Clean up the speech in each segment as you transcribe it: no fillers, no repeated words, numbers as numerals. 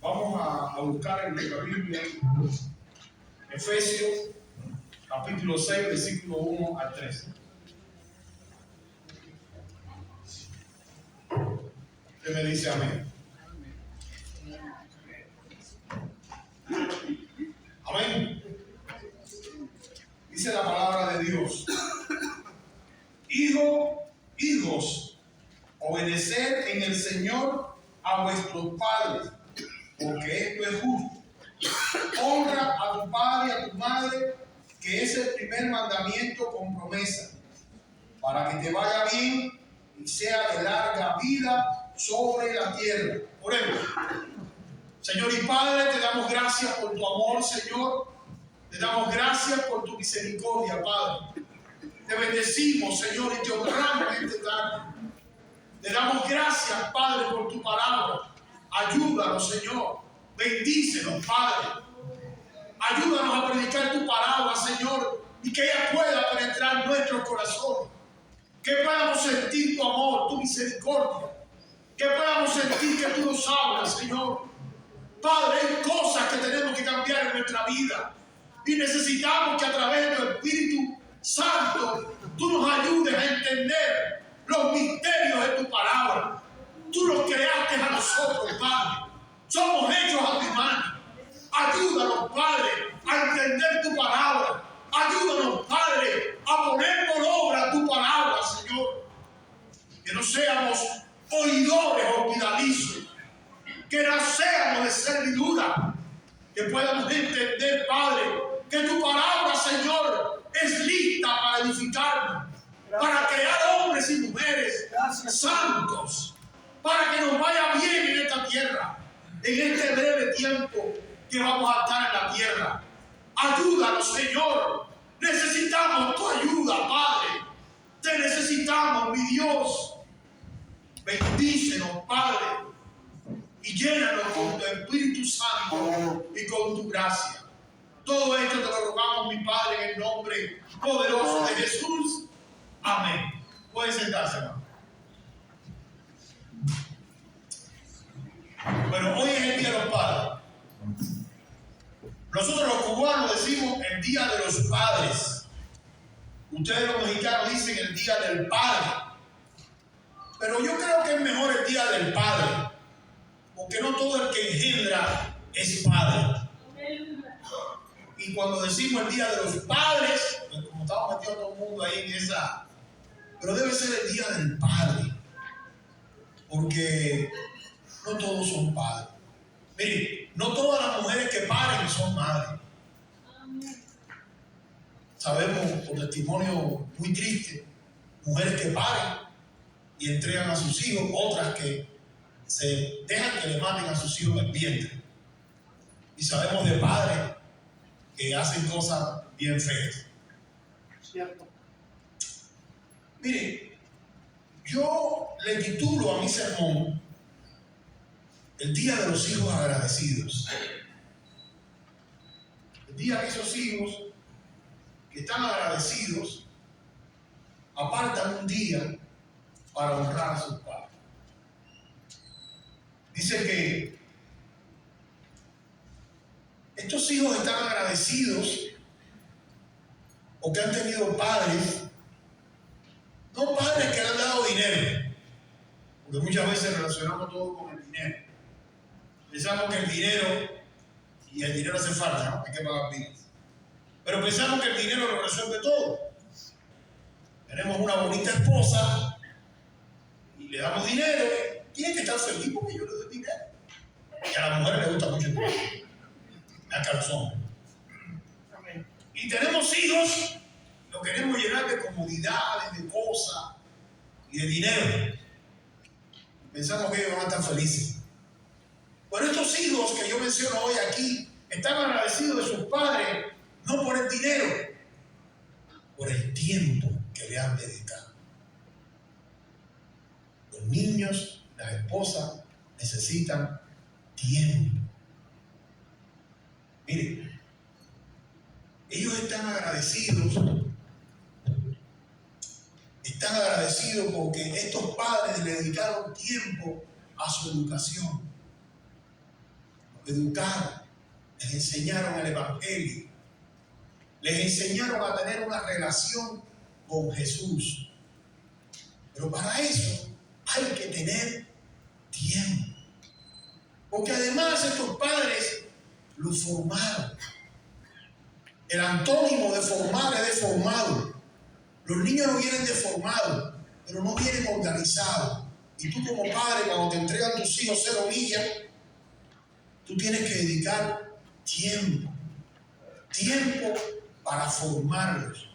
Vamos a buscar en nuestra Biblia Efesios capítulo 6, versículo 1 al 13. ¿Qué me dice amén? Amén. Dice la palabra de Dios: hijos, obedeced en el Señor a vuestros padres, porque esto es justo. Honra a tu padre y a tu madre, que es el primer mandamiento con promesa, para que te vaya bien y sea de larga vida sobre la tierra. Oremos. Señor y Padre, te damos gracias por tu amor, Señor. Te damos gracias por tu misericordia, Padre. Te bendecimos, Señor, y te honramos en esta tarde. Te damos gracias, Padre, por tu palabra. Ayúdanos, Señor. Bendícenos, Padre. Ayúdanos a predicar tu palabra, Señor, y que ella pueda penetrar nuestros corazones. Que podamos sentir tu amor, tu misericordia. Que podamos sentir que tú nos hablas, Señor. Padre, hay cosas que tenemos que cambiar en nuestra vida. Y necesitamos que a través de tu Espíritu Santo tú nos ayudes a entender los misterios de tu palabra. Tú nos creaste a nosotros, Padre. Somos hechos a tu imagen. Ayúdanos, Padre, a entender tu palabra. Ayúdanos, Padre, a poner por obra tu palabra, Señor. Que no seamos oidores olvidadizos. Que no seamos de servidumbre. Que podamos entender, Padre, que tu palabra, Señor, es lista para edificarnos, para crear hombres y mujeres santos, para que nos vaya bien en esta tierra, en este breve tiempo que vamos a estar en la tierra. Ayúdanos, Señor. Necesitamos tu ayuda, Padre. Te necesitamos, mi Dios. Bendícenos, Padre, y llénanos con tu Espíritu Santo y con tu gracia. Todo esto te lo rogamos, mi Padre, en el nombre poderoso de Jesús. Amén. Pueden sentarse, hermano. Bueno, hoy es el Día de los Padres. Nosotros los cubanos decimos el Día de los Padres. Ustedes los mexicanos dicen el Día del Padre. Pero yo creo que es mejor el Día del Padre, porque no todo el que engendra es padre. Y cuando decimos el Día de los Padres, pues como estamos metiendo todo el mundo ahí en esa, pero debe ser el Día del Padre, porque no todos son padres. Miren, no todas las mujeres que paren son madres. Sabemos por testimonio muy triste, mujeres que paren y entregan a sus hijos, otras que se dejan que le maten a sus hijos en el vientre. Y sabemos de padres que hacen cosas bien feas. ¿Cierto? Mire, yo le titulo a mi sermón el Día de los Hijos Agradecidos. El día que esos hijos que están agradecidos apartan un día para honrar a sus padres. Dice que estos hijos están agradecidos porque han tenido padres, no padres que le han dado dinero, porque muchas veces relacionamos todo con el dinero. Pensamos que el dinero hace falta, ¿no? Hay que pagar biles. Pero pensamos que el dinero lo resuelve todo. Tenemos una bonita esposa y le damos dinero. Tiene que estar feliz porque yo le doy dinero. Y a la mujer le gusta mucho el dinero. La calzón. Y tenemos hijos, lo queremos llenar de comodidades, de cosas y de dinero. pensamos que ellos van a estar felices. Pero estos hijos que yo menciono hoy aquí están agradecidos de sus padres, no por el dinero, por el tiempo que le han dedicado. Los niños, las esposas necesitan tiempo. Miren, ellos están agradecidos porque estos padres le dedicaron tiempo a su educación. Los educaron, les enseñaron el Evangelio, les enseñaron a tener una relación con Jesús. Pero para eso hay que tener tiempo. Porque además estos padres los formaron. El antónimo de formar es deformado. Los niños no vienen deformados, pero no vienen organizados. Y tú como padre, cuando te entregan tus hijos 0 millas, tú tienes que dedicar tiempo. Tiempo para formarlos.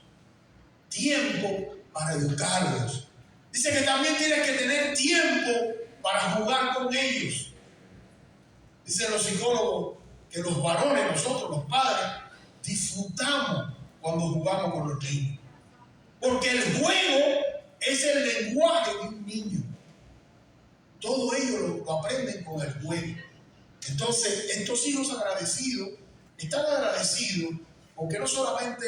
Tiempo para educarlos. Dice que también tienes que tener tiempo para jugar con ellos. Dicen los psicólogos que los varones, nosotros los padres, disfrutamos cuando jugamos con los niños. Porque el juego es el lenguaje de un niño. Todo ello lo aprenden con el juego. Entonces, estos hijos agradecidos están agradecidos porque no solamente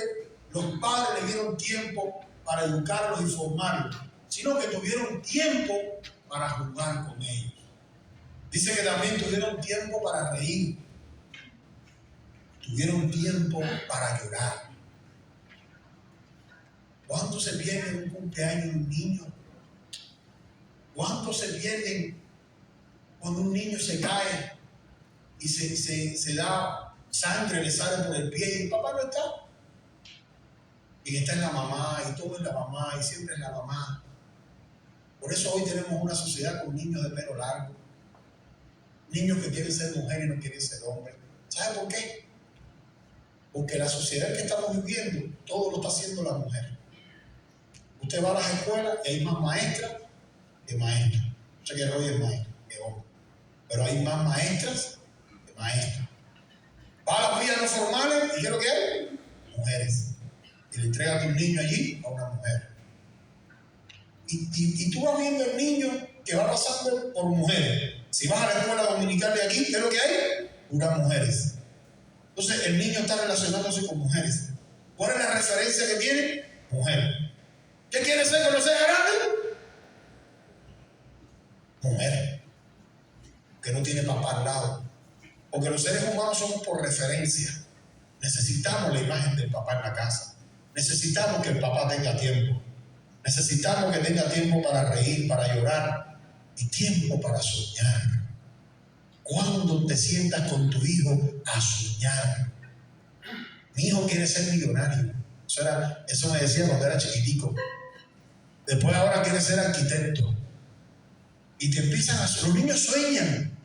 los padres le dieron tiempo para educarlos y formarlos, sino que tuvieron tiempo para jugar con ellos. Dice que también tuvieron tiempo para reír, tuvieron tiempo para llorar. ¿Cuánto se pierde en un cumpleaños de un niño? ¿Cuánto se pierden cuando un niño se cae y se da sangre, le sale por el pie y el papá no está? Y está en la mamá, y todo es la mamá, y siempre es la mamá. Por eso hoy tenemos una sociedad con niños de pelo largo, niños que quieren ser mujeres y no quieren ser hombres. ¿Sabe por qué? Porque la sociedad que estamos viviendo, todo lo está haciendo la mujer. Usted va a las escuelas y hay más maestras que maestros. O sea que Roy es maestro, que hombre. Pero hay más maestras que maestros. Va a las vías no formales y ¿qué es lo que hay? Mujeres. Y le entrega a tu niño allí a una mujer. Y tú vas viendo el niño que va pasando por mujeres. Si vas a la escuela dominical de aquí, ¿qué es lo que hay? Puras mujeres. Entonces el niño está relacionándose con mujeres. ¿Cuál es la referencia que tiene? Mujer. ¿Qué quiere ser cuando sea grande? Mujer. Que no tiene papá al lado. Porque los seres humanos somos por referencia. Necesitamos la imagen del papá en la casa. Necesitamos que el papá tenga tiempo. Necesitamos que tenga tiempo para reír, para llorar y tiempo para soñar. ¿Cuándo te sientas con tu hijo a soñar? Mi hijo quiere ser millonario. Eso me decía cuando era chiquitico. Después ahora quiere ser arquitecto. Y te empiezan los niños sueñan.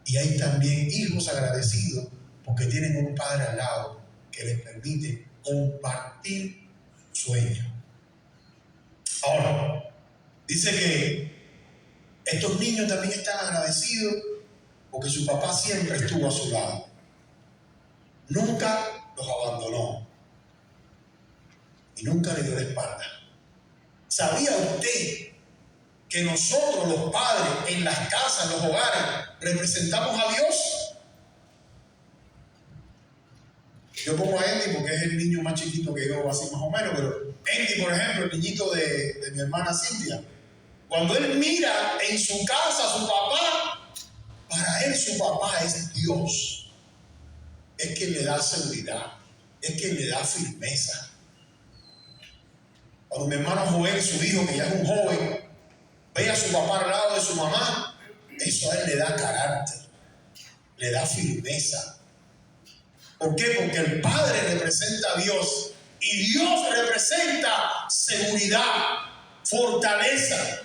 Y hay también hijos agradecidos porque tienen un padre al lado que les permite compartir sueños. Ahora, dice que estos niños también están agradecidos porque su papá siempre estuvo a su lado. Nunca los abandonó. Y nunca le dio la espalda. ¿Sabía usted que nosotros los padres en las casas, en los hogares, representamos a Dios? Yo pongo a Andy porque es el niño más chiquito que yo, así más o menos, pero Andy, por ejemplo, el niñito de mi hermana Cintia, cuando él mira en su casa a su papá, para él su papá es Dios. Es quien le da seguridad, es quien le da firmeza. Cuando mi hermano Joel, su hijo, que ya es un joven, ve a su papá al lado de su mamá, eso a él le da carácter, le da firmeza. ¿Por qué? Porque el Padre representa a Dios y Dios representa seguridad, fortaleza.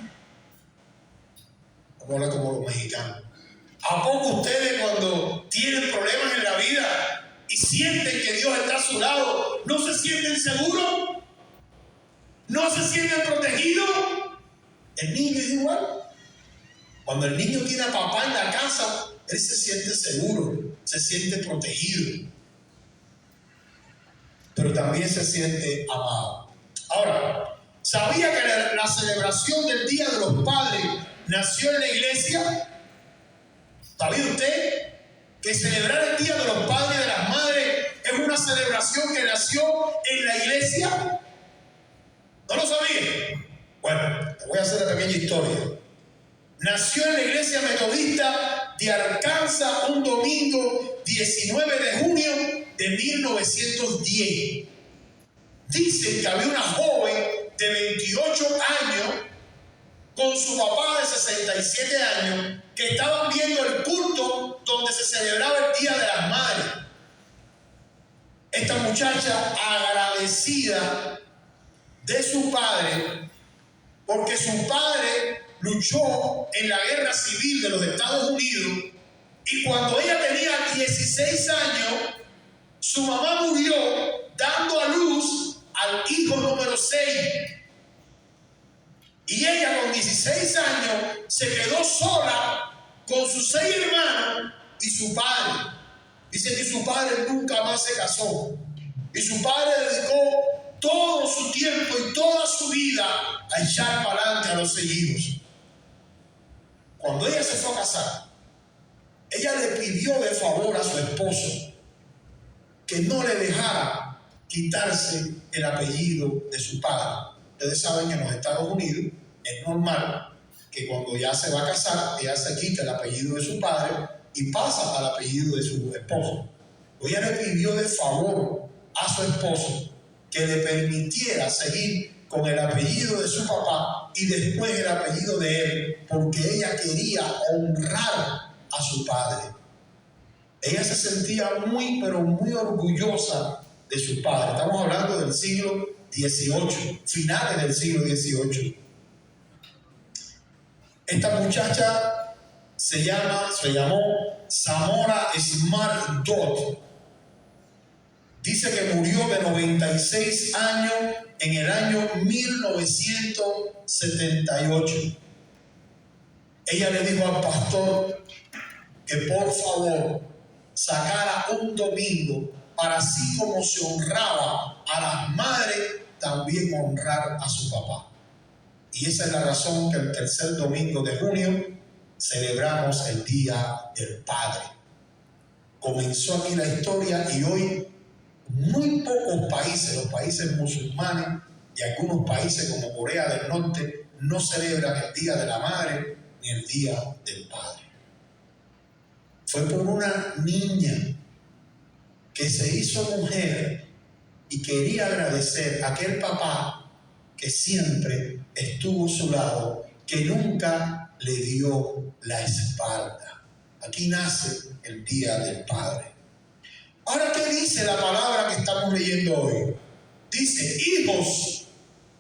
Vamos a hablar como los mexicanos. ¿A poco ustedes cuando tienen problemas en la vida y sienten que Dios está a su lado, no se sienten seguros? ¿No se sienten protegidos? El niño es igual. Cuando el niño tiene a papá en la casa, él se siente seguro, se siente protegido, pero también se siente amado. Ahora, ¿sabía que la celebración del Día de los Padres nació en la iglesia? ¿Sabía usted que celebrar el Día de los Padres y de las Madres es una celebración que nació en la iglesia? ¿No lo sabía? Bueno, te voy a hacer una pequeña historia. Nació en la iglesia metodista de Arkansas un domingo 19 de junio de 1910. Dicen que había una joven de 28 años con su papá de 67 años que estaban viendo el culto donde se celebraba el Día de las Madres. Esta muchacha, agradecida de su padre, porque su padre luchó en la guerra civil de los Estados Unidos, y cuando ella tenía 16 años, su mamá murió dando a luz al hijo número 6. Y ella con 16 años se quedó sola con sus 6 hermanos y su padre. Dice que su padre nunca más se casó. Y su padre dedicó todo su tiempo y toda su vida a echar para adelante a los 6 hijos. Cuando ella se fue a casar, ella le pidió de favor a su esposo que no le dejara quitarse el apellido de su padre. Ustedes saben que en los Estados Unidos es normal que cuando ya se va a casar, ella se quita el apellido de su padre y pasa al apellido de su esposo. Ella le pidió de favor a su esposo que le permitiera seguir con el apellido de su papá y después el apellido de él, porque ella quería honrar a su padre. Ella se sentía muy, pero muy orgullosa de su padre. Estamos hablando del siglo XVIII, finales del siglo XVIII. Esta muchacha se llamó Samora Smart Dodd. Dice que murió de 96 años en el año 1978. Ella le dijo al pastor que por favor sacara un domingo para, así como se honraba a las madres, también honrar a su papá. Y esa es la razón que el tercer domingo de junio celebramos el Día del Padre. Comenzó aquí la historia y hoy muy pocos países, los países musulmanes y algunos países como Corea del Norte, no celebran el Día de la Madre ni el Día del Padre. Fue por una niña que se hizo mujer y quería agradecer a aquel papá que siempre estuvo a su lado, que nunca le dio la espalda. Aquí nace el Día del Padre. Ahora, ¿qué dice la palabra que estamos leyendo hoy? Dice: hijos,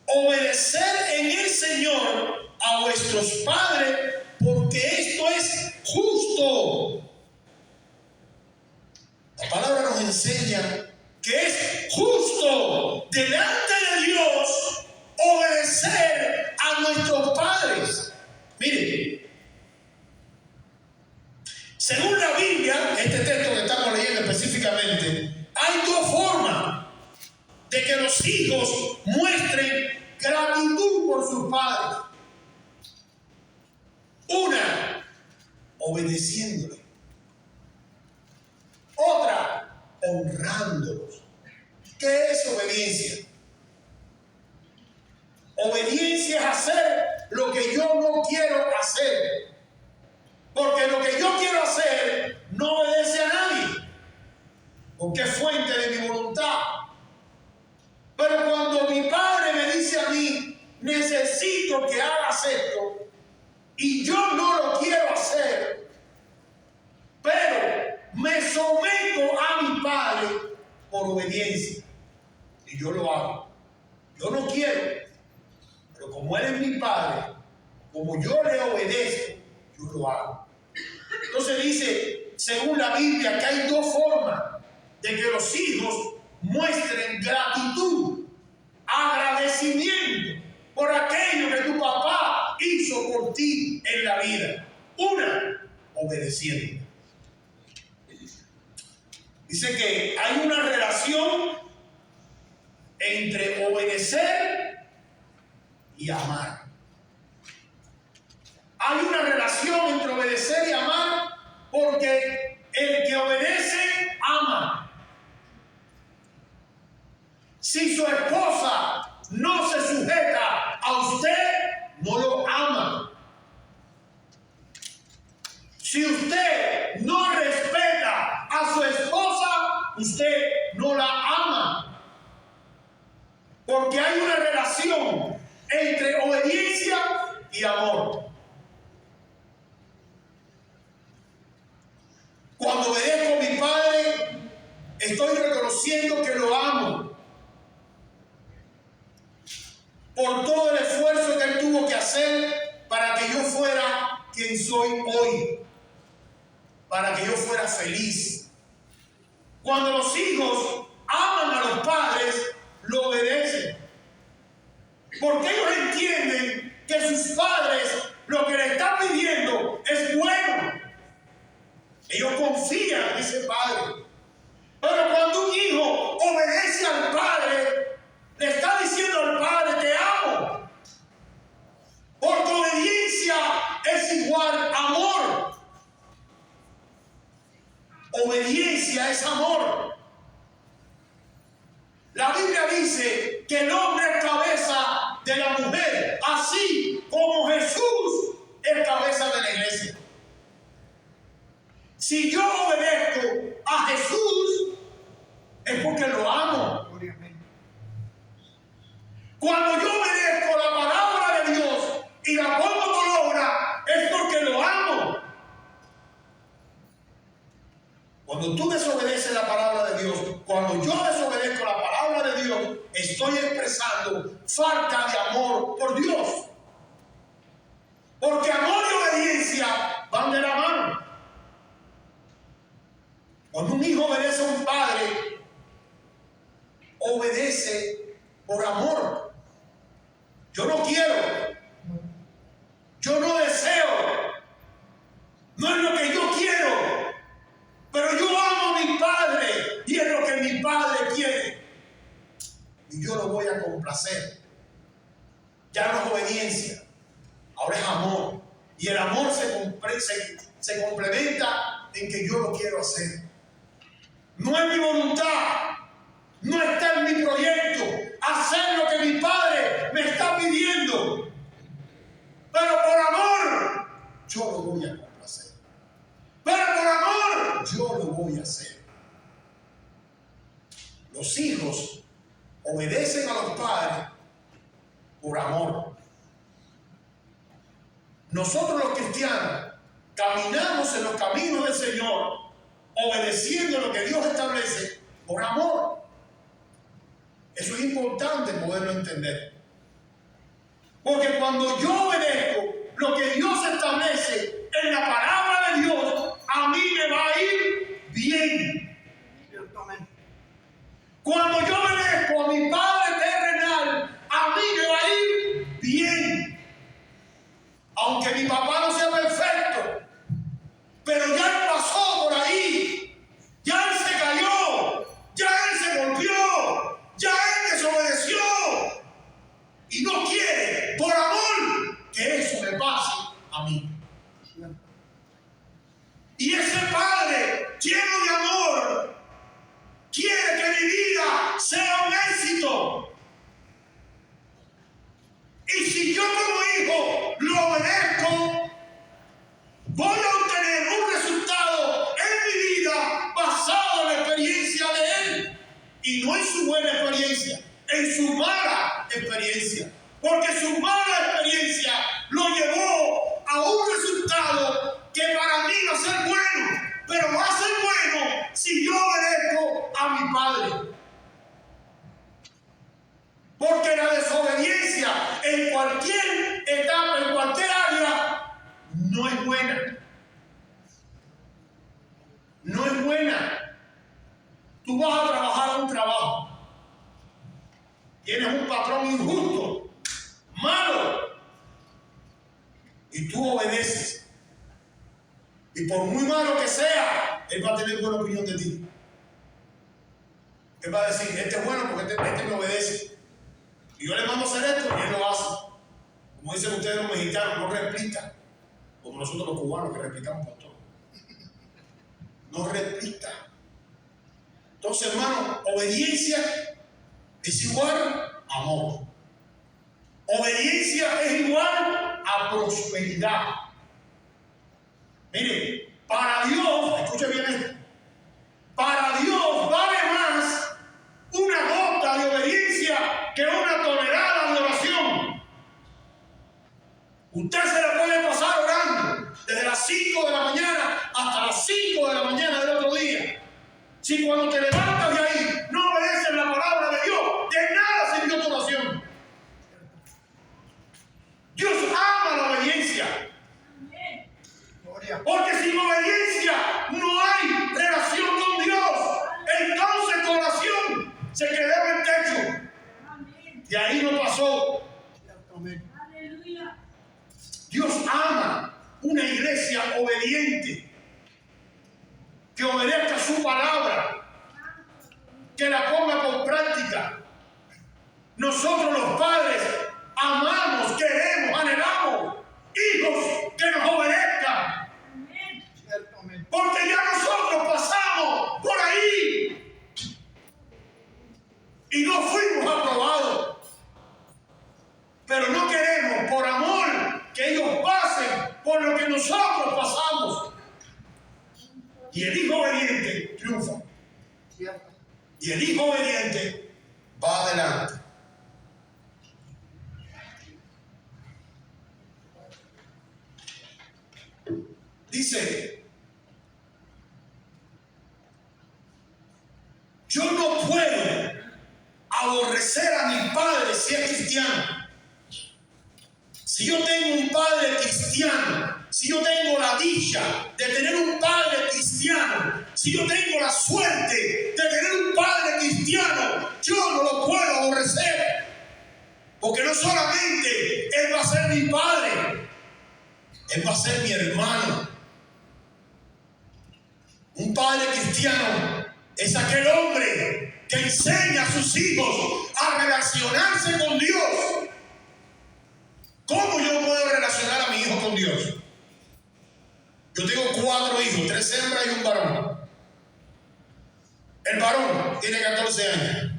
obedecer en el Señor a vuestros padres, porque esto es justo. La palabra nos enseña que es justo delante de Dios obedecer a nuestros padres. Miren, según la Biblia, este texto que estamos leyendo específicamente, hay dos formas de que los hijos muestren gratitud por sus padres. Una, obedeciéndole. Otra, honrándolos. ¿Qué es obediencia? Obediencia es hacer lo que yo no quiero hacer. Porque lo que yo quiero hacer no obedece a nadie, porque es fuente de mi voluntad. Pero cuando mi padre me dice a mí, necesito que hagas esto, y yo no lo quiero hacer, pero me someto a mi padre por obediencia, y yo lo hago. Yo no quiero, pero como él es mi padre, como yo le obedezco, yo lo hago. Entonces dice, según la Biblia, que hay dos formas de que los hijos muestren gratitud, agradecimiento por aquello que tu papá hizo por ti en la vida. Una, obedeciendo. Dice que hay una relación entre obedecer y amar. Hay una relación entre obedecer y amar porque el que obedece ama. Si su esposa no se sujeta a usted, no lo ama. Si usted no respeta a su esposa, usted no la ama. Porque hay una relación entre obediencia y amor. Cuando obedezco a mi padre, estoy reconociendo que lo amo. Por todo el esfuerzo que él tuvo que hacer para que yo fuera quien soy hoy. Para que yo fuera feliz. Cuando los hijos aman a los padres, lo obedecen. Porque ellos entienden que sus padres lo que le están pidiendo es bueno. Ellos confían en ese padre. Pero cuando un hijo obedece al padre, le está diciendo al padre: te amo. Porque obediencia es igual a amor. Obediencia es amor. La Biblia dice que el hombre es cabeza de la mujer, así como Jesús es cabeza de la iglesia. Si yo obedezco a Jesús, es porque lo amo. Cuando yo obedezco la palabra de Dios y la pongo por obra, es porque lo amo. Cuando tú desobedeces la palabra de Dios, cuando yo desobedezco la palabra de Dios, estoy expresando falta de amor por Dios. Porque amor y obediencia van de la mano. Cuando un hijo obedece a un padre, obedece por amor. Yo no quiero, yo no deseo, no es lo que yo quiero, pero yo amo a mi padre y es lo que mi padre quiere. Y yo lo voy a complacer. Ya no es obediencia, ahora es amor. Y el amor se complementa en que yo lo quiero hacer. No es mi voluntad, no está en mi proyecto hacer lo que mi padre me está pidiendo. Pero por amor, yo lo voy a complacer. Pero por amor, yo lo voy a hacer. Los hijos obedecen a los padres por amor. Nosotros los cristianos caminamos en los caminos del Señor, obedeciendo lo que Dios establece por amor. Eso es importante poderlo entender. Porque cuando yo obedezco lo que Dios establece en la palabra de Dios, a mí me va a ir bien. Cuando yo obedezco a mi Padre terrenal, a mí me va a ir bien. Aunque mi papá no sea perfecto, pero ya él pasó por ahí, ya él se cayó, ya él se golpeó, ya él desobedeció y no quiere, por amor, que eso me pase a mí. Y ese Padre lleno de amor quiere que mi vida sea un éxito. Y si yo como hijo lo obedezco, voy a obtener un resultado en mi vida basado en la experiencia de él. Y no en su buena experiencia, en su mala experiencia. Porque su mala experiencia lo llevó a un resultado que para mí va a ser bueno. Pero va a ser bueno si yo obedezco a mi Padre. Porque la desobediencia en cualquier etapa, en cualquier área, no es buena. No es buena. Tú vas a trabajar en un trabajo. Tienes un patrón injusto, malo, y tú obedeces. Y por muy malo que sea, Él va a tener buena opinión de ti. Él va a decir, este es bueno porque este me obedece. Y yo le mando a hacer esto y Él lo hace. Como dicen ustedes los mexicanos, no replica. Como nosotros los cubanos que replicamos por todo. No replica. Entonces, hermano, obediencia es igual a amor. Obediencia es igual a prosperidad. Mire, para Dios, escuche bien esto, para Dios vale más una gota de obediencia que una tonelada de oración. Usted se la puede pasar orando desde las 5 de la mañana hasta las 5 de la mañana del otro día. Si cuando te levantas de ahí no obedeces la palabra de Dios, de nada sirvió tu oración. Dios ama la obediencia. Porque sin obediencia no hay relación con Dios. Entonces tu oración se quedó en el techo. Y ahí no pasó. Dios ama una iglesia obediente, que obedezca su palabra, que la ponga por práctica. Nosotros los padres amamos, queremos, anhelamos hijos que nos obedezcan. Porque ya nosotros pasamos por ahí y no fuimos aprobados. Pero no queremos, por amor, que ellos pasen por lo que nosotros pasamos. Y el hijo obediente triunfa. Y el hijo obediente va adelante. Dice, yo no puedo aborrecer a mi padre si es cristiano. Si yo tengo un padre cristiano, si yo tengo la dicha de tener un padre cristiano, si yo tengo la suerte de tener un padre cristiano, yo no lo puedo aborrecer. Porque no solamente Él va a ser mi padre, Él va a ser mi hermano. Un padre cristiano es aquel hombre que enseña a sus hijos a relacionarse con Dios. ¿Cómo yo puedo relacionar a mi hijo con Dios? Yo tengo 4 hijos, 3 hembras y un varón. El varón tiene 14 años.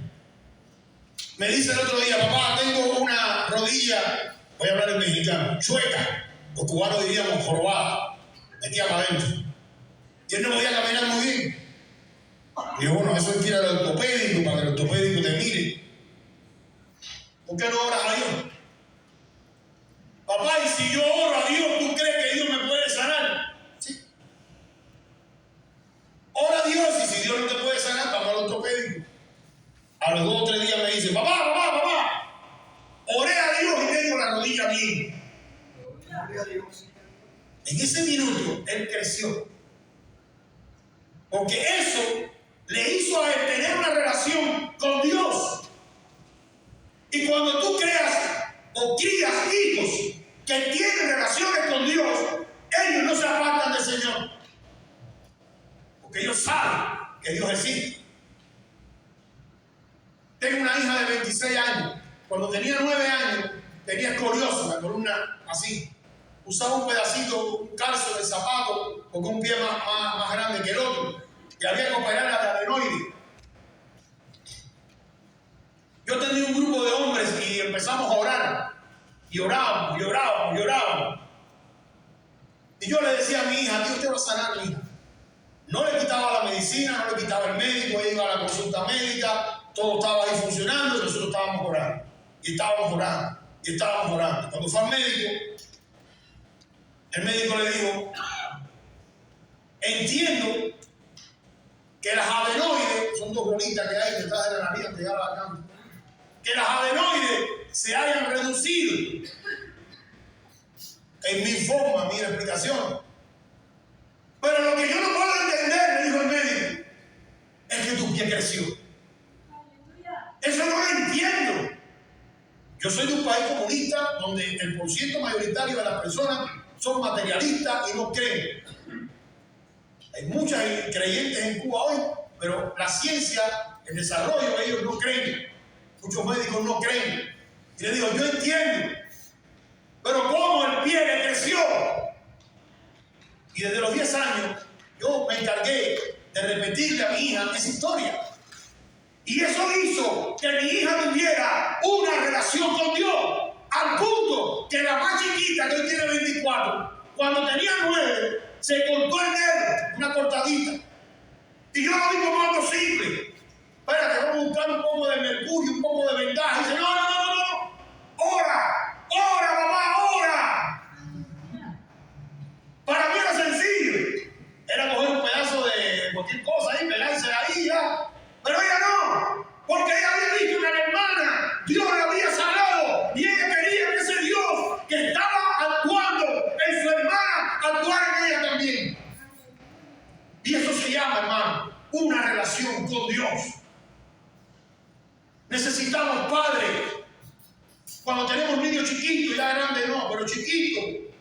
Me dice el otro día, papá, tengo una rodilla, voy a hablar en mexicano, chueca. Los cubanos diríamos jorobada, metida para adentro. Y él no podía caminar muy bien. Y yo, bueno, eso es ir al ortopédico para que el ortopédico te mire. ¿Por qué no oras a Dios? Papá, y si yo oro a Dios, ¿tú crees que Dios me puede sanar? Sí. Ora a Dios y si Dios no te puede sanar, vamos al ortopédico. A los 2 o 3 días me dice, papá, oré a Dios y tengo la rodilla bien. En ese minuto, él creció. Porque eso le hizo a él tener una relación con Dios. Y cuando tú creas o crías hijos que tienen relaciones con Dios, ellos no se apartan del Señor. Porque ellos saben que Dios existe. Tengo una hija de 26 años. Cuando tenía 9 años, tenía escoliosis, la columna así. Usaba un pedacito, un calzo del zapato, porque un pie más grande que el otro. Y había que operarla de adenoide. Yo tenía un grupo de hombres y empezamos a orar. Y orábamos. Y yo le decía a mi hija, Dios te va a sanar, mi hija. No le quitaba la medicina, no le quitaba el médico, ella iba a la consulta médica, todo estaba ahí funcionando y nosotros estábamos orando. Y estábamos orando. Cuando fue al médico, el médico le dijo, entiendo que las adenoides, son 2 bolitas que hay detrás de la nariz pegadas a la cama, que las adenoides se hayan reducido. En mi forma, mi explicación. Pero lo que yo no puedo entender, me dijo el médico, es que tu pie creció. Eso no lo entiendo. Yo soy de un país comunista donde el porciento mayoritario de las personas son materialistas y no creen. Hay muchos creyentes en Cuba hoy, pero la ciencia, el desarrollo, ellos no creen. Muchos médicos no creen. Y le digo, yo entiendo, pero ¿cómo el pie le creció? Y desde los 10 años, yo me encargué de repetirle a mi hija esa historia. Y eso hizo que mi hija tuviera una relación con Dios, al punto que la más chiquita, que hoy tiene 24, cuando tenía 9, se cortó el dedo, una cortadita. Y yo lo vi como algo simple. Espérate, vamos a buscar un poco de mercurio, un poco de vendaje. Y dice, no. Ora, mamá, ora. Para mí era sencillo. Era coger un pedazo de cualquier cosa ahí, pegarse ahí ya. Pero ella no, porque ella había visto que a la hermana Dios la había sanado y ella quería que ese Dios que estaba actuando en su hermana actuara en ella también. Y eso se llama, hermano, una relación con Dios. Necesitamos padres, cuando tenemos niños chiquitos, ya grandes no, pero chiquitos,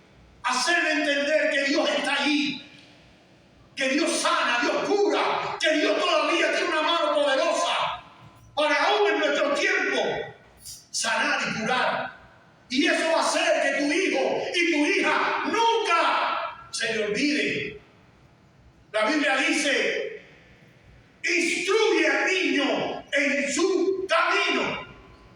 hacerle entender que Dios está allí, que Dios sana, Dios cura, que Dios todavía tiene una mano poderosa para aún en nuestro tiempo sanar y curar. Y eso va a hacer que tu hijo y tu hija nunca se le olvide. La Biblia dice, instruye al niño en su camino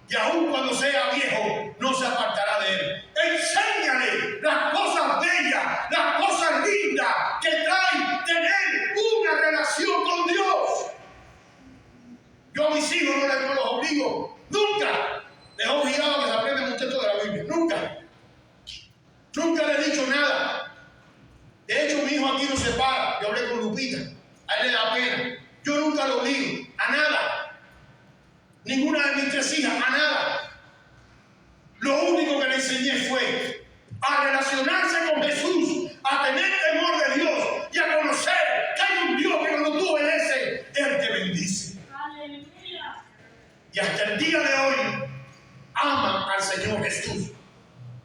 y aun cuando sea viejo no se apartará de él. Enséñale las cosas bellas, las cosas lindas que traen tener una relación con Dios. Yo a mis hijos no los obligo, nunca les he obligado a que se aprendan un texto de la Biblia, nunca les he dicho nada. De hecho, mi hijo aquí no se para. Yo hablé con Lupita, a él le da pena. Yo nunca lo obligo a nada, ninguna de mis 3 hijas a nada. Lo único que le enseñé fue a relacionarse con Jesús, a tener temor de Dios y a conocer que hay un Dios que cuando tú obedeces, Él te bendice. ¡Aleluya! Y hasta el día de hoy aman al Señor Jesús.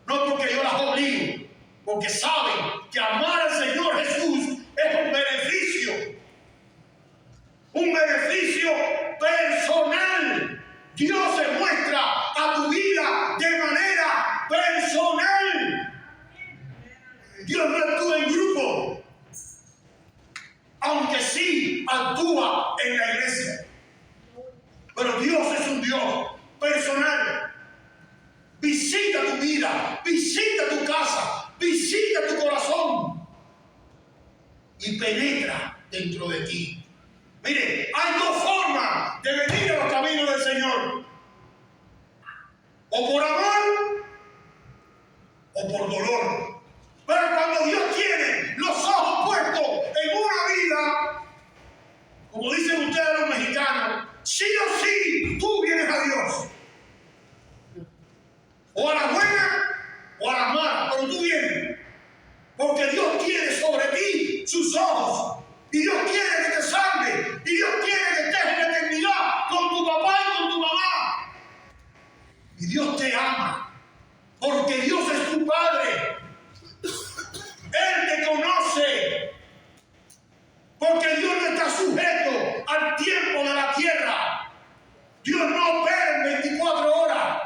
No porque yo las obligo, porque saben que amar al Señor Jesús es un beneficio personal. Dios se muestra a tu vida de manera personal. Dios no actúa en grupo, aunque sí actúa en la iglesia. Pero Dios es un Dios personal. Visita tu vida, visita tu casa, visita tu corazón y penetra dentro de ti. Mire, hay 2 formas de venir a los caminos del Señor: o por amor o por dolor. Pero cuando Dios tiene los ojos puestos en una vida, como dicen ustedes los mexicanos, sí o sí tú vienes a Dios, o a la buena o a la mala, pero tú vienes, porque Dios tiene sobre ti sus ojos. Y Dios quiere que te salve. Y Dios quiere que estés en la eternidad con tu papá y con tu mamá. Y Dios te ama. Porque Dios es tu Padre. Él te conoce. Porque Dios no está sujeto al tiempo de la tierra. Dios no opera en 24 horas.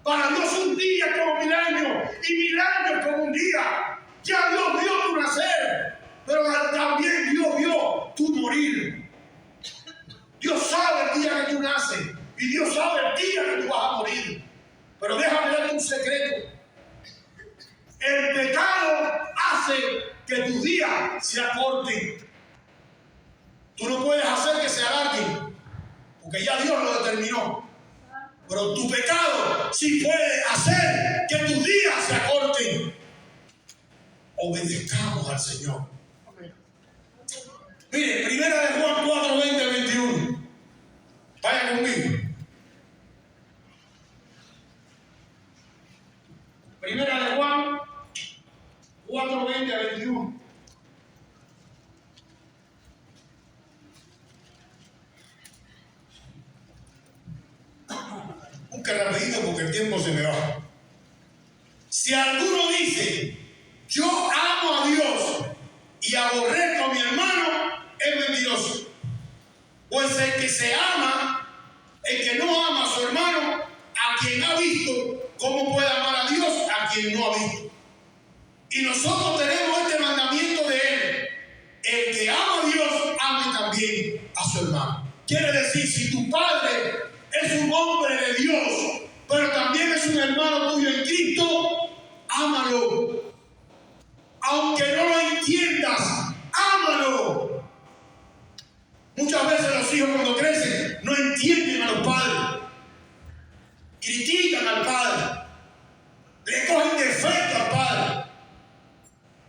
Para Dios un día como 1000 años. Y 1000 años como un día. Ya Dios vio tu nacer. Pero también Dios vio tu morir. Dios sabe el día que tú naces y Dios sabe el día que tú vas a morir. Pero déjame darte un secreto. El pecado hace que tus días se acorten. Tú no puedes hacer que se alarguen, porque ya Dios lo determinó. Pero tu pecado sí puede hacer que tus días se acorten. Obedezcamos al Señor. Mire, primera de Juan 4, 20, 21. Vaya conmigo. Primera de Juan 4, 20 a 21. Busca rapidito porque el tiempo se me va. Si alguno dice, yo amo a Dios y aborrezco a mi hermano, Pues el que se ama, el que no ama a su hermano, a quien ha visto, ¿cómo puede amar a Dios a quien no ha visto? Y nosotros tenemos este mandamiento de Él: el que ama a Dios, ame también a su hermano. Quiere decir, si tu padre es un hombre de Dios, pero también es un hermano tuyo en Cristo, ámalo. Aunque no lo entiendas, ámalo. Muchas veces los hijos cuando crecen no entienden a los padres, critican al padre, le cogen defecto al padre.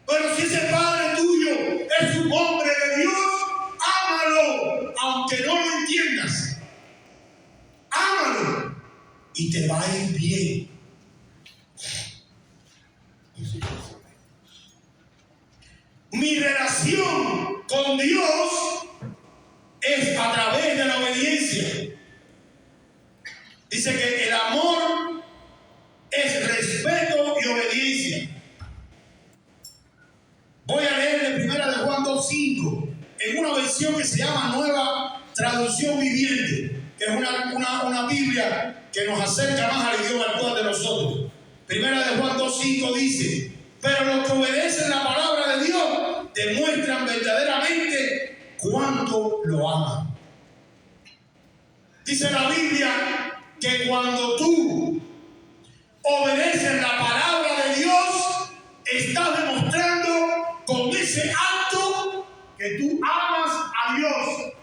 Pero si ese padre tuyo es un hombre de Dios, ámalo, aunque no lo entiendas. Ámalo y te va a ir bien. Mi relación con Dios es a través de la obediencia. Dice que el amor es respeto y obediencia. Voy a leer de 1 de Juan 2:5 en una versión que se llama Nueva Traducción Viviente, que es una Biblia que nos acerca más al idioma actual de nosotros. 1 de Juan 2:5 dice: pero los que obedecen la palabra de Dios demuestran verdaderamente cuánto lo aman. Dice la Biblia que cuando tú obedeces la palabra de Dios, estás demostrando con ese acto que tú amas a Dios.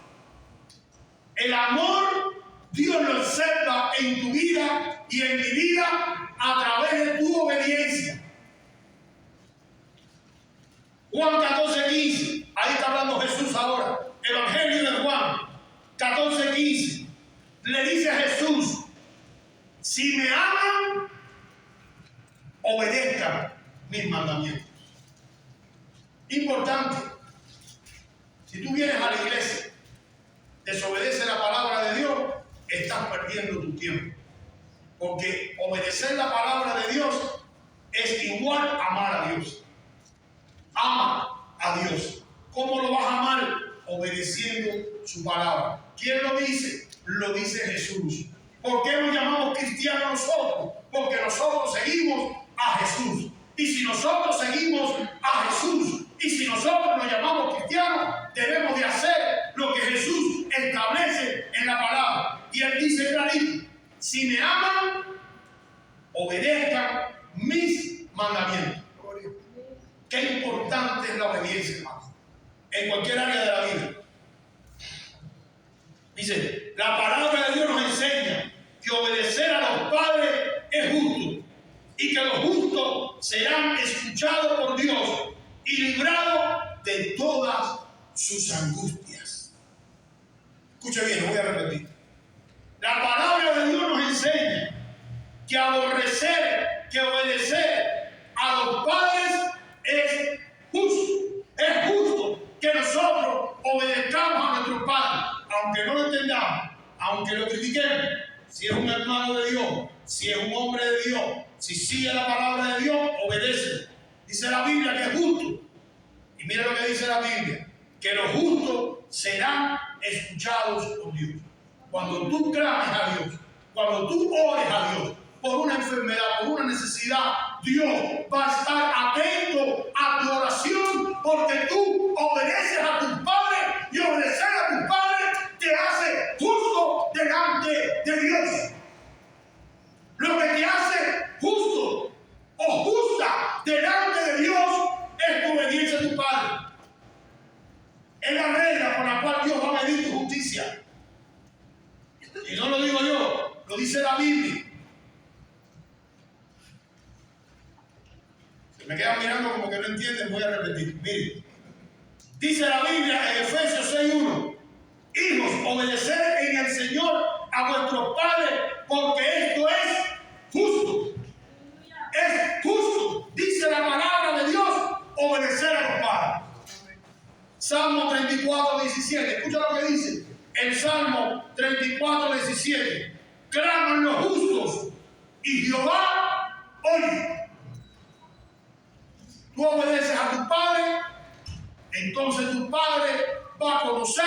El amor Dios lo observa en tu vida y en mi vida a través de tu obediencia. Juan 14:15, ahí está hablando Jesús ahora. Evangelio de Juan 14:15. Le dice a Jesús: si me aman, obedezcan mis mandamientos. Importante. Si tú vienes a la iglesia, desobedeces la palabra de Dios, estás perdiendo tu tiempo. Porque obedecer la palabra de Dios es igual a amar a Dios. Ama a Dios. ¿Cómo lo vas a amar? Obedeciendo su palabra. ¿Quién lo dice? Lo dice Jesús. ¿Por qué nos llamamos cristianos nosotros? Porque nosotros seguimos a Jesús. Y si nosotros seguimos a Jesús, y si nosotros nos llamamos cristianos, debemos de hacer lo que Jesús establece en la palabra. Y Él dice clarito: si me aman, obedezcan mis mandamientos. Qué importante es la obediencia, hermano, en cualquier área de la vida. Dice, la palabra de Dios nos enseña que obedecer a los padres es justo y que los justos serán escuchados por Dios y librados de todas sus angustias. Escuche bien, lo voy a repetir. La palabra de Dios nos enseña que que obedecer a los padres es justo. Es justo que nosotros obedezcamos a nuestros padres, aunque no lo entendamos, aunque lo critiquemos. Si es un hermano de Dios, si es un hombre de Dios, si sigue la palabra de Dios, obedece. Dice la Biblia que es justo. Y mira lo que dice la Biblia: que los justos serán escuchados por Dios. Cuando tú clames a Dios, cuando tú ores a Dios por una enfermedad, por una necesidad, Dios va a estar atento a tu oración, porque tú obedeces a tus padres, y obedecer a tus padres te hace justo delante de Dios. Lo que te hace justo o justa delante de Dios es tu obediencia a tus padres. Es la regla por la cual Dios va a medir tu justicia. Y no lo digo yo, lo dice la Biblia. Si me quedan mirando como que no entienden, voy a repetir. Miren, dice la Biblia en Efesios 6:1: hijos, obedeced en el Señor a vuestros padres, porque esto es justo. Es justo, dice la palabra de Dios, obedecer a los padres. Salmo 34:17, escucha lo que dice el Salmo 34:17: claman los justos y Jehová oye. Tú obedeces a tu padre, entonces tu padre va a conocer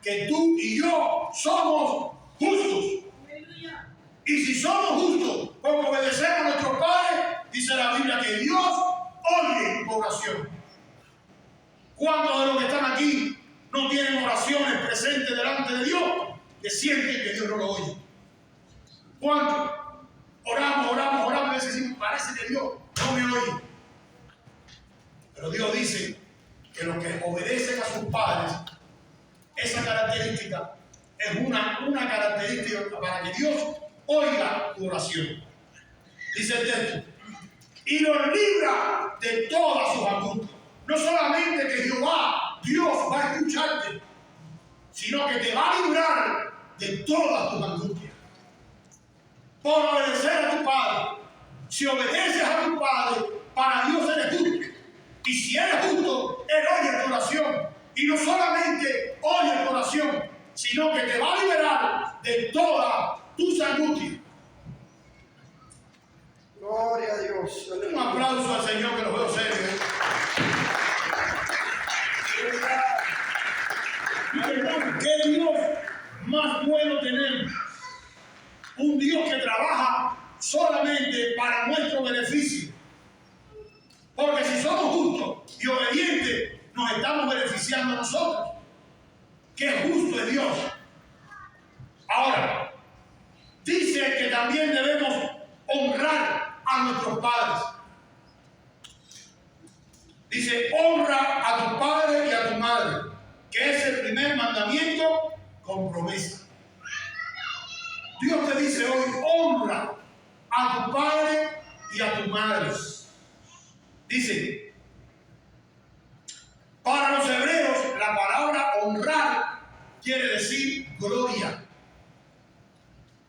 que tú y yo somos justos. Y si somos justos porque obedecemos a nuestros padres, dice la Biblia que Dios oye tu oración. ¿Cuántos de los que están aquí no tienen oraciones presentes delante de Dios que sienten que Dios no lo oye? ¿Cuántos? Oramos, y a veces decimos, parece que Dios no me oye. Pero Dios dice que los que obedecen a sus padres, esa característica es una característica para que Dios oiga tu oración. Dice el texto, y los libra de todas sus angustias. No solamente que Jehová, Dios va a escucharte, sino que te va a librar de todas tus angustias. Por obedecer a tu padre. Si obedeces a tu padre, para Dios eres justo. Y si eres justo, Él oye tu oración. Y no solamente oye tu oración, sino que te va a liberar de todas tus angustias. Gloria a Dios. Un aplauso al Señor, que lo veo serio. ¿Qué Dios más bueno tenemos? Un Dios que trabaja solamente para nuestro beneficio. Porque si somos justos y obedientes, nos estamos beneficiando nosotros. Qué justo es Dios. Ahora, dice que también debemos honrar a nuestros padres. Dice, honra a tu padre y a tu madre, que es el primer mandamiento con promesa. Dios te dice hoy, honra a tu padre y a tu madre. Dice, para los hebreos la palabra honrar quiere decir gloria.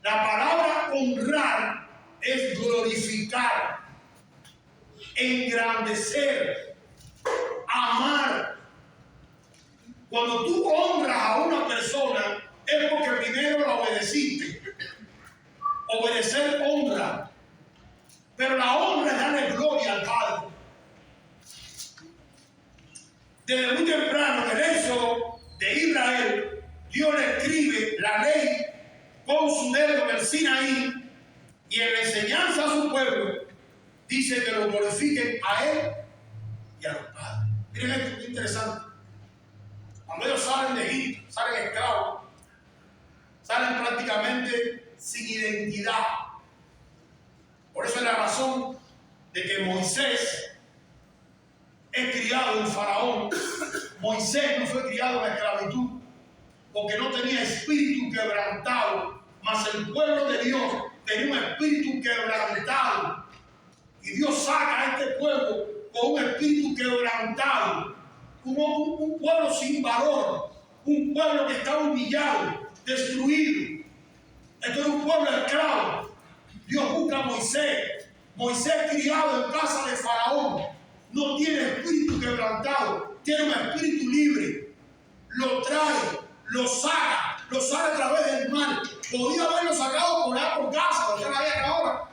La palabra honrar es glorificar, engrandecer, amar. Cuando tú honras a una persona es porque primero la obedeciste. Obedecer honra, pero la honra es darle gloria al Padre. Desde muy temprano, en el éxodo de Israel, Dios le escribe la ley con su dedo en el Sinaí, y en la enseñanza a su pueblo dice que lo glorifiquen a él y a los padres. Miren esto, es interesante. Cuando ellos salen de Egipto, salen esclavos, salen prácticamente sin identidad. Por eso es la razón de que Moisés es criado en Faraón. Moisés no fue criado en la esclavitud porque no tenía espíritu quebrantado, mas el pueblo de Dios tenía un espíritu quebrantado. Y Dios saca a este pueblo con un espíritu quebrantado, un pueblo sin valor, un pueblo que está humillado, destruido. Esto es un pueblo esclavo. Dios busca a Moisés. Moisés, criado en casa de Faraón, no tiene espíritu quebrantado, tiene un espíritu libre. Lo trae, lo saca a través del mar. Podía haberlo sacado por allá por Gaza, donde está la guerra ahora.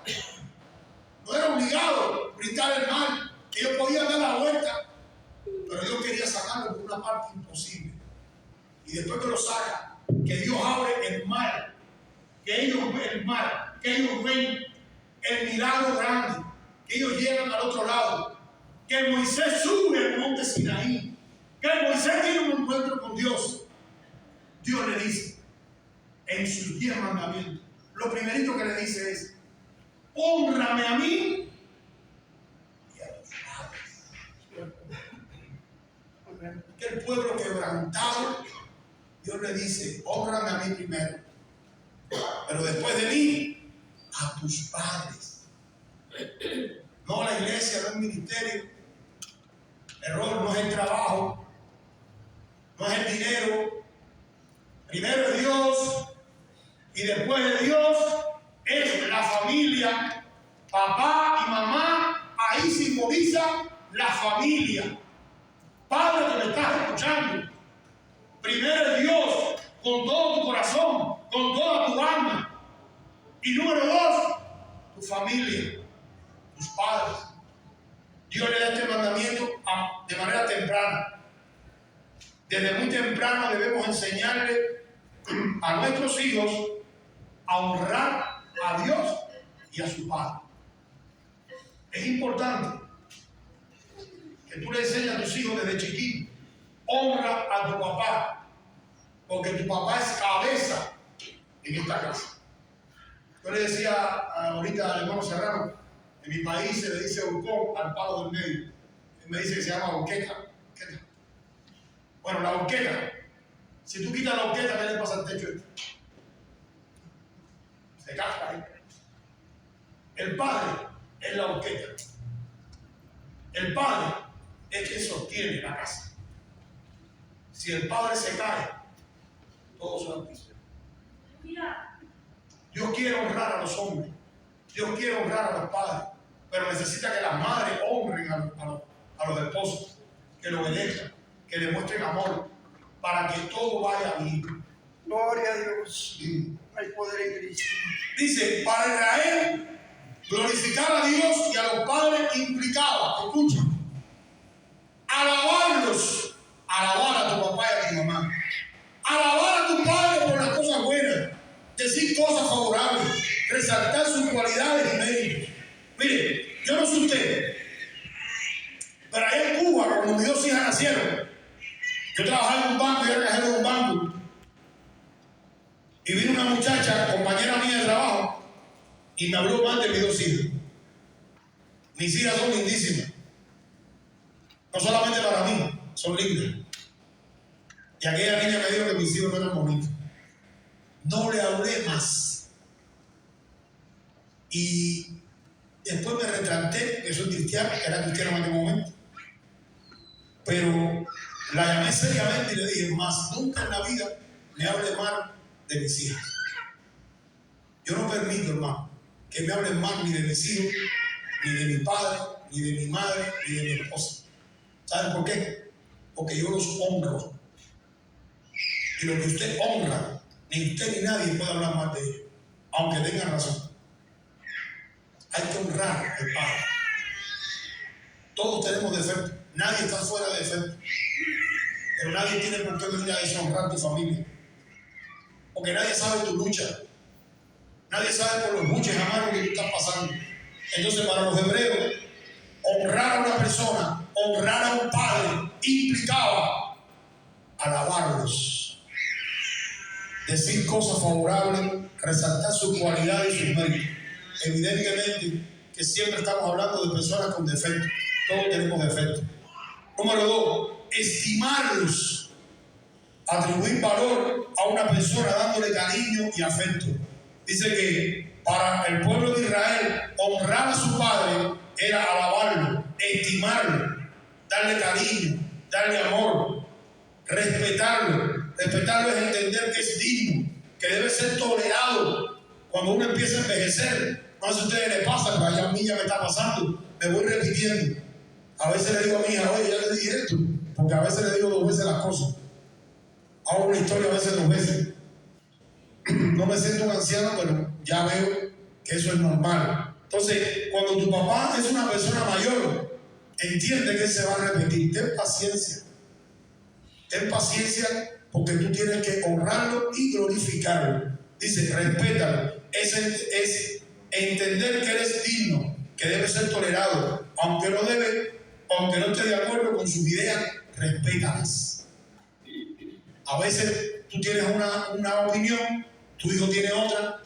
No era obligado a brincar el mar. Ellos podían dar la vuelta, pero Dios quería sacarlo por una parte imposible. Y después que lo saca, que Dios abre el mar, que ellos ven el mar, que ellos ven el milagro grande, que ellos llegan al otro lado, que Moisés sube al monte Sinaí, que Moisés tiene un encuentro con Dios. Dios le dice en sus 10 mandamientos, lo primerito que le dice es, hónrame a mí y a tus padres. Que el pueblo quebrantado, Dios le dice, hónrame a mí primero, pero después de mí, a tus padres. No la iglesia, no el ministerio. El error no es el trabajo, no es el dinero. Primero es Dios y después de Dios es la familia. Papá y mamá, ahí simboliza la familia. Padre que me estás escuchando, primero es Dios con todo tu corazón, con toda tu alma. Y número 2, tu familia, tus padres. Dios le da este mandamiento de manera temprana. Desde muy temprano debemos enseñarle a nuestros hijos a honrar a Dios y a su padre. Es importante que tú le enseñes a tus hijos desde chiquitos: honra a tu papá, porque tu papá es cabeza en esta casa. Yo le decía ahorita al hermano Serrano, en mi país se le dice horcón al palo del medio. Él me dice que se llama horqueta. Bueno, la horqueta. Si tú quitas la horqueta, ¿qué le pasa al techo? Se casca ahí. El padre es la horqueta. El padre es quien sostiene la casa. Si el padre se cae, todo se va a piso. Dios quiere honrar a los hombres, Dios quiere honrar a los padres, pero necesita que las madres honren a los esposos, que lo obedezcan, que le muestren amor, para que todo vaya bien. Gloria a Dios. Sí. Hay poder en Cristo. Dice, para Israel, glorificar a Dios y a los padres implicaba, escucha, alabarlos, alabar a tu papá y a tu mamá, alabar a tu padre por las cosas buenas, decir cosas favorables, resaltar sus cualidades y méritos. Mire, yo no sé usted, pero allá en Cuba, cuando mis dos hijas nacieron, yo trabajaba en un banco y era cajero de un banco, y vino una muchacha, compañera mía de trabajo, y me habló mal de mis dos hijas. Mis hijas son lindísimas, no solamente para mí, son lindas. Y aquella niña me dijo que mis hijos no eran bonitos. No le hablé más. Y después me retracté, que soy cristiano, que era cristiano en aquel momento. Pero la llamé seriamente y le dije: más nunca en la vida me hable mal de mis hijas. Yo no permito, hermano, que me hablen mal ni de mis hijos, ni de mi padre, ni de mi madre, ni de mi esposa. ¿Saben por qué? Porque yo los honro. Y lo que usted honra, ni usted ni nadie puede hablar mal de ellos, aunque tengan razón. Hay que honrar al Padre. Todos tenemos defectos, nadie está fuera de defectos, pero nadie tiene por qué venir a deshonrar tu familia, porque nadie sabe tu lucha, nadie sabe por los muchos amargos que tú estás pasando. Entonces, para los hebreos, honrar a una persona, honrar a un padre, implicaba alabarlos, decir cosas favorables, resaltar sus cualidades y sus méritos. Evidentemente que siempre estamos hablando de personas con defectos. Todos tenemos defectos. Número 2, estimarlos, atribuir valor a una persona dándole cariño y afecto. Dice que para el pueblo de Israel, honrar a su padre era alabarlo, estimarlo, darle cariño, darle amor, respetarlo. Respetarlo es entender que es digno, que debe ser tolerado. Cuando uno empieza a envejecer, no sé si a ustedes les pasa, pero allá a mí ya me está pasando, me voy repitiendo. A veces le digo a mi hija: oye, ya le dije esto, porque a veces le digo 2 veces las cosas. Hago una historia a veces 2 veces. No me siento un anciano, pero ya veo que eso es normal. Entonces, cuando tu papá es una persona mayor, entiende que se va a repetir. Ten paciencia. Ten paciencia, porque tú tienes que honrarlo y glorificarlo. Dice, respétalo. Es entender que eres digno, que debe ser tolerado, aunque no esté de acuerdo con sus ideas, respétalas. A veces tú tienes una opinión, tu hijo tiene otra,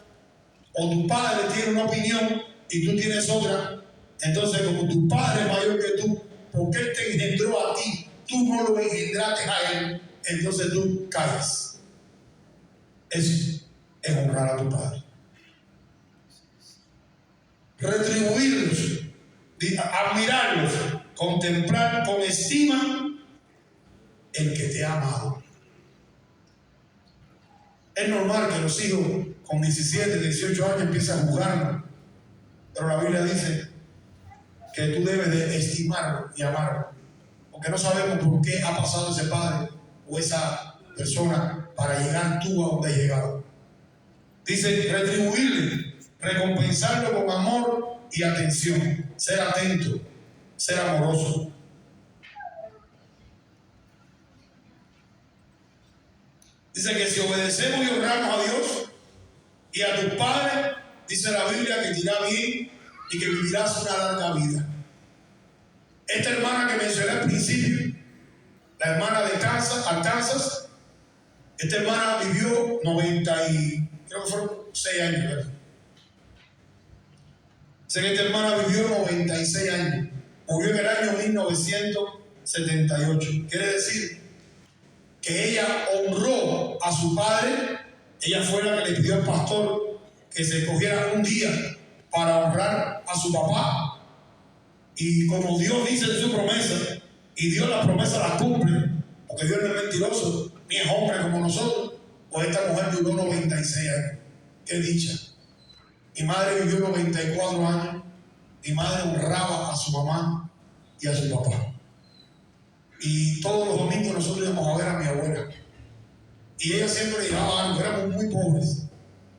o tu padre tiene una opinión y tú tienes otra. Entonces, como tu padre es mayor que tú, porque él te engendró a ti, tú no lo engendraste a él, entonces tú caes. Eso es honrar a tu padre. Retribuirlos, admirarlos, contemplar con estima el que te ha amado. Es normal que los hijos con 17, 18 años empiecen a jugar, pero la Biblia dice que tú debes de estimarlo y amarlo, porque no sabemos por qué ha pasado ese padre o esa persona para llegar tú a donde has llegado. Dice retribuirle, recompensarlo con amor y atención, ser atento, ser amoroso. Dice que si obedecemos y honramos a Dios y a tus padres, dice la Biblia que te irá bien y que vivirás una larga vida. Esta hermana que mencioné al principio, la hermana de Arkansas, esta hermana vivió 96 años, ¿verdad? Sé que esta hermana vivió 96 años. Murió en el año 1978. Quiere decir que ella honró a su padre. Ella fue la que le pidió al pastor que se escogiera un día para honrar a su papá. Y como Dios dice en su promesa, y Dios la promesa la cumple, porque Dios no es mentiroso, ni es hombre como nosotros, pues esta mujer duró 96 años. Qué dicha. Mi madre vivió 94 años. Mi madre honraba a su mamá y a su papá. Y todos los domingos nosotros íbamos a ver a mi abuela. Y ella siempre llevaba algo, éramos muy pobres,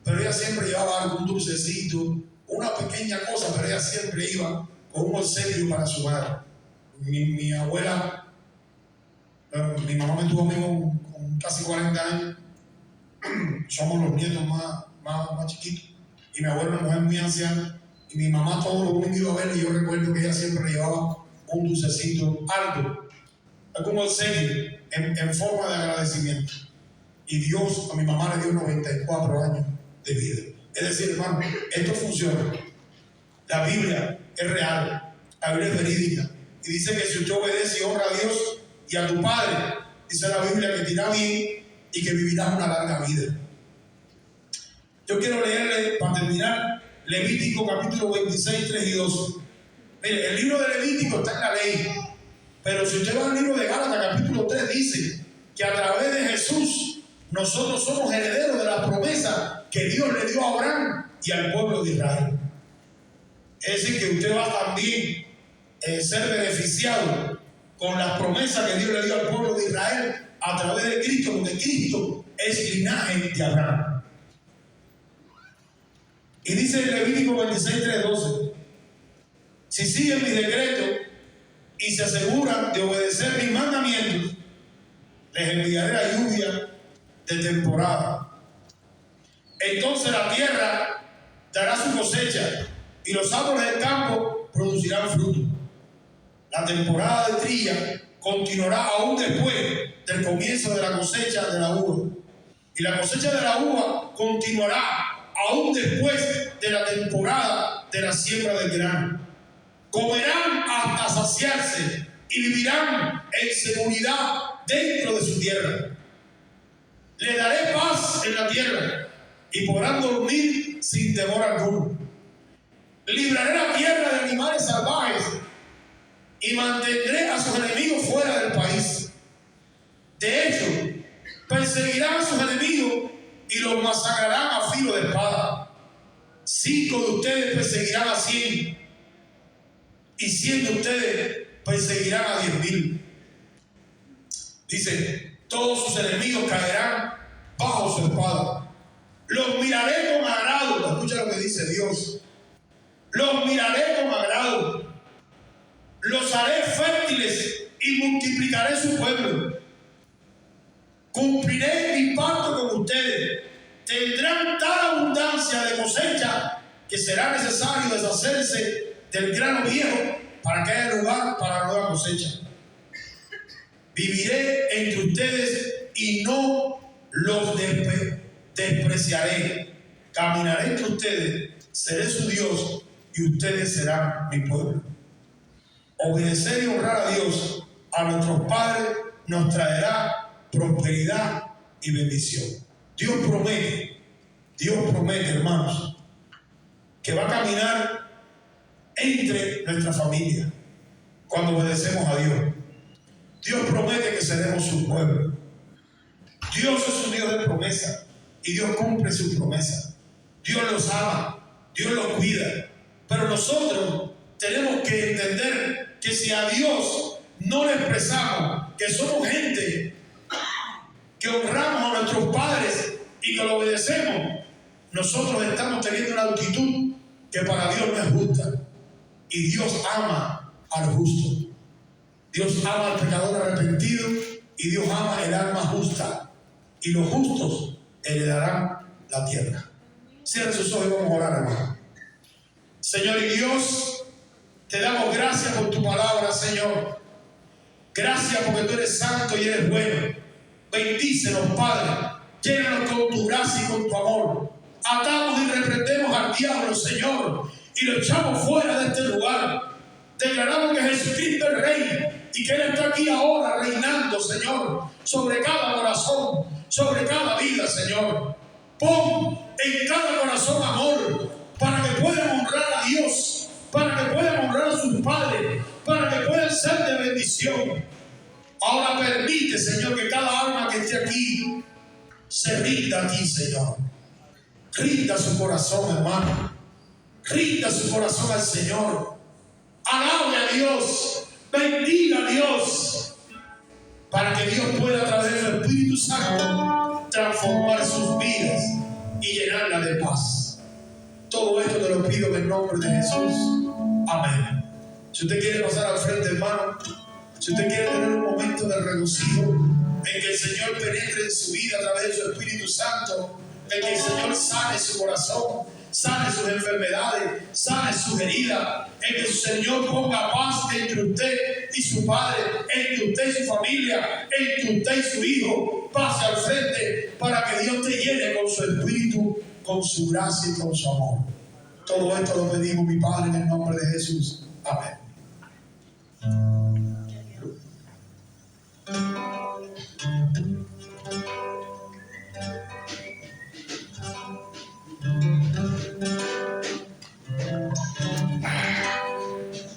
pero ella siempre llevaba algo, un dulcecito, una pequeña cosa, pero ella siempre iba con un obsequio para su madre. Mi abuela, mi mamá me tuvo a mí con casi 40 años. Somos los nietos más chiquitos. Y mi abuela, una mujer muy anciana, y mi mamá todos los domingos iba a verla, y yo recuerdo que ella siempre llevaba un dulcecito, algo como obsequio, en forma de agradecimiento. Y Dios a mi mamá le dio 94 años de vida. Es decir, hermano, esto funciona. La Biblia es real, la Biblia es verídica. Y dice que si usted obedece y honra a Dios y a tu padre, dice la Biblia que te irá bien y que vivirás una larga vida. Yo quiero leerle, para terminar, Levítico capítulo 26, 3 y 12. Mire, el libro de Levítico está en la ley, pero si usted va al libro de Gálatas capítulo 3, dice que a través de Jesús nosotros somos herederos de la promesa que Dios le dio a Abraham y al pueblo de Israel. Es decir, que usted va también a ser beneficiado con las promesas que Dios le dio al pueblo de Israel a través de Cristo, porque Cristo es linaje de Abraham. Y dice en Levítico 26, 3, 12, si siguen mis decretos y se aseguran de obedecer mis mandamientos, les enviaré la lluvia de temporada. Entonces la tierra dará su cosecha y los árboles del campo producirán fruto. La temporada de trilla continuará aún después del comienzo de la cosecha de la uva. Y la cosecha de la uva continuará aún después de la temporada de la siembra del grano. Comerán hasta saciarse y vivirán en seguridad dentro de su tierra. Les daré paz en la tierra y podrán dormir sin temor alguno. Libraré la tierra de animales salvajes y mantendré a sus enemigos fuera del país. De hecho, perseguirán a sus enemigos y los masacrarán a filo de espada. 5 de ustedes perseguirán a 100 y 100 de ustedes perseguirán a 10,000. Dice, todos sus enemigos caerán bajo su espada. Los miraré con agrado. Escucha lo que dice Dios. Los miraré con agrado. Los haré fértiles y multiplicaré su pueblo. Cumpliré mi pacto con ustedes. Tendrán tal abundancia de cosecha que será necesario deshacerse del grano viejo para que haya lugar para la nueva cosecha. Viviré entre ustedes y no los despreciaré. Caminaré entre ustedes, seré su Dios y ustedes serán mi pueblo. Obedecer y honrar a Dios, a nuestros padres, nos traerá prosperidad y bendición. Dios promete, hermanos, que va a caminar entre nuestra familia cuando obedecemos a Dios. Dios promete que seremos su pueblo. Dios es un Dios de promesa y Dios cumple su promesa. Dios los ama, Dios los cuida. Pero nosotros tenemos que entender que si a Dios no le expresamos que somos gente que honramos a nuestros padres y que lo obedecemos, nosotros estamos teniendo una actitud que para Dios no es justa. Y Dios ama al justo. Dios ama al pecador arrepentido y Dios ama el alma justa. y los justos heredarán la tierra. Cierren sus ojos y vamos a orar, hermano. Señor y Dios, te damos gracias por tu palabra, Señor. Gracias porque tú eres santo y eres bueno. Bendícenos, Padre. Llénanos con tu gracia y con tu amor. Atamos y reprendemos al diablo, Señor, y lo echamos fuera de este lugar. Declaramos que Jesucristo es Rey y que Él está aquí ahora reinando, Señor, sobre cada corazón, sobre cada vida, Señor. Pon en cada corazón amor para que puedan honrar a Dios, para que puedan honrar a sus padres, para que puedan ser de bendición. Ahora permite, Señor, que cada alma que esté aquí se rinda a ti, Señor. Rinda su corazón, hermano. Rinda su corazón al Señor. Alabe a Dios. Bendiga a Dios. Para que Dios pueda, a través del Espíritu Santo, transformar sus vidas y llenarla de paz. Todo esto te lo pido en el nombre de Jesús. Amén. Si usted quiere pasar al frente, hermano, si usted quiere tener un momento de regocijo en que el Señor penetre en su vida a través de su Espíritu Santo, en que el Señor sane su corazón, sane sus enfermedades, sane sus heridas, en que el Señor ponga paz entre usted y su padre, entre usted y su familia, entre usted y su hijo, pase al frente para que Dios te llene con su Espíritu, con su gracia y con su amor. Todo esto lo pedimos, mi Padre, en el nombre de Jesús. Amén.